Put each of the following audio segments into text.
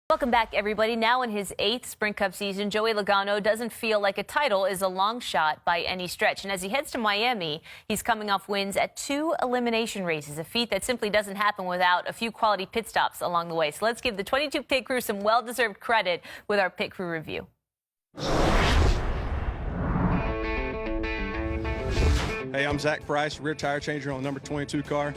Welcome back, everybody. Now in his 8th Sprint Cup season, Joey Logano doesn't feel like a title is a long shot by any stretch. And as he heads to Miami, he's coming off wins at 2 elimination races, a feat that simply doesn't happen without a few quality pit stops along the way. So let's give the 22 pit crew some well-deserved credit with our pit crew review. Hey, I'm Zach Price, rear tire changer on the number 22 car.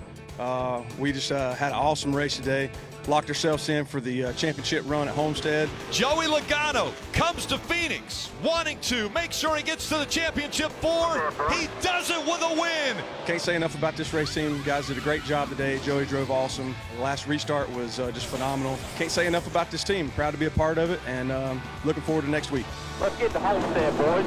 We just had an awesome race today. Locked ourselves in for the championship run at Homestead. Joey Logano comes to Phoenix wanting to make sure he gets to the championship 4. He does it with a win. Can't say enough about this race team. You guys did a great job today. Joey drove awesome. The last restart was just phenomenal. Can't say enough about this team. Proud to be a part of it, and looking forward to next week. Let's get to Homestead, boys.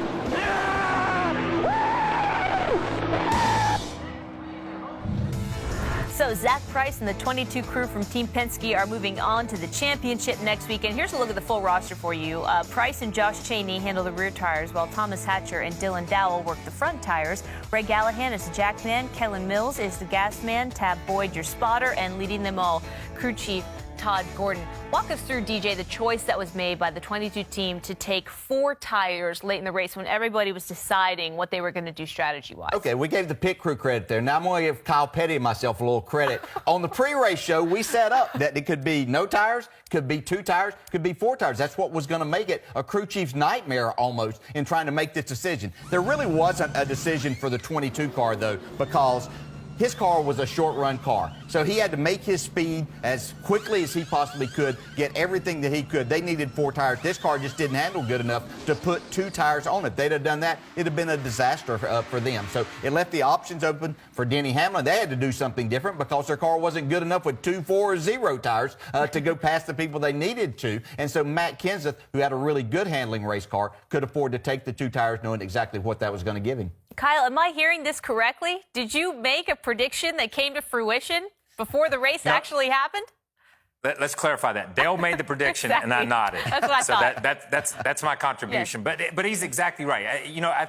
So Zach Price and the 22 crew from Team Penske are moving on to the championship next week. And here's a look at the full roster for you. Price and Josh Chaney handle the rear tires, while Thomas Hatcher and Dylan Dowell work the front tires. Ray Gallahan is the jack man. Kellen Mills is the gas man. Tab Boyd, your spotter, and leading them all, crew chief Todd Gordon. Walk us through, DJ, the choice that was made by the 22 team to take 4 tires late in the race when everybody was deciding what they were going to do strategy-wise. Okay, we gave the pit crew credit there. Now I'm going to give Kyle Petty and myself a little credit. On the pre-race show, we set up that it could be no tires, could be 2 tires, could be 4 tires. That's what was going to make it a crew chief's nightmare almost in trying to make this decision. There really wasn't a decision for the 22 car, though, because his car was a short-run car, so he had to make his speed as quickly as he possibly could, get everything that he could. They needed 4 tires. This car just didn't handle good enough to put 2 tires on it. If they'd have done that, it'd have been a disaster for them. So it left the options open for Denny Hamlin. They had to do something different because their car wasn't good enough with 2, 4, or 0 tires to go past the people they needed to. And so Matt Kenseth, who had a really good handling race car, could afford to take the 2 tires knowing exactly what that was going to give him. Kyle, am I hearing this correctly? Did you make a prediction that came to fruition before the race actually happened? Let's clarify that. Dale made the prediction, Exactly. and I nodded. That's what I thought. That's my contribution. Yes. But he's exactly right.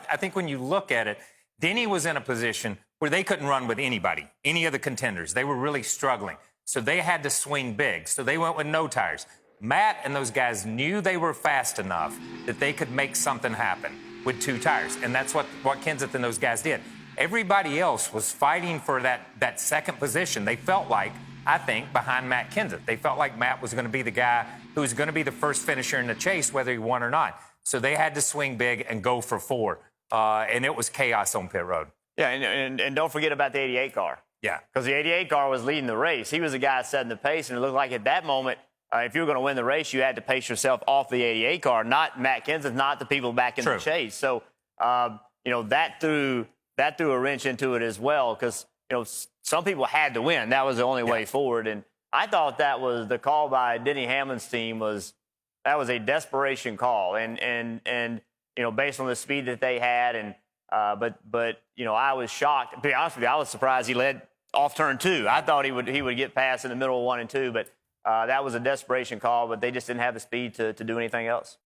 I think when you look at it, Denny was in a position where they couldn't run with anybody, any of the contenders. They were really struggling. So they had to swing big. So they went with no tires. Matt and those guys knew they were fast enough that they could make something happen with 2 tires. And that's what Kenseth and those guys did. Everybody else was fighting for that second position. They felt like, I think, behind Matt Kenseth. They felt like Matt was going to be the guy who was going to be the first finisher in the chase, whether he won or not. So they had to swing big and go for 4. And it was chaos on pit road. Yeah, and don't forget about the 88 car. Yeah. Because the 88 car was leading the race. He was the guy setting the pace, and it looked like at that moment, if you were going to win the race, you had to pace yourself off the 88 car, not Matt Kenseth, not the people back in the chase. So, that threw a wrench into it as well because, some people had to win. That was the only way forward. And I thought that was the call by Denny Hamlin's team that was a desperation call. And based on the speed that they had. And but I was shocked. To be honest with you, I was surprised he led off turn 2. I thought he would get past in the middle of 1 and 2, but that was a desperation call, but they just didn't have the speed to do anything else.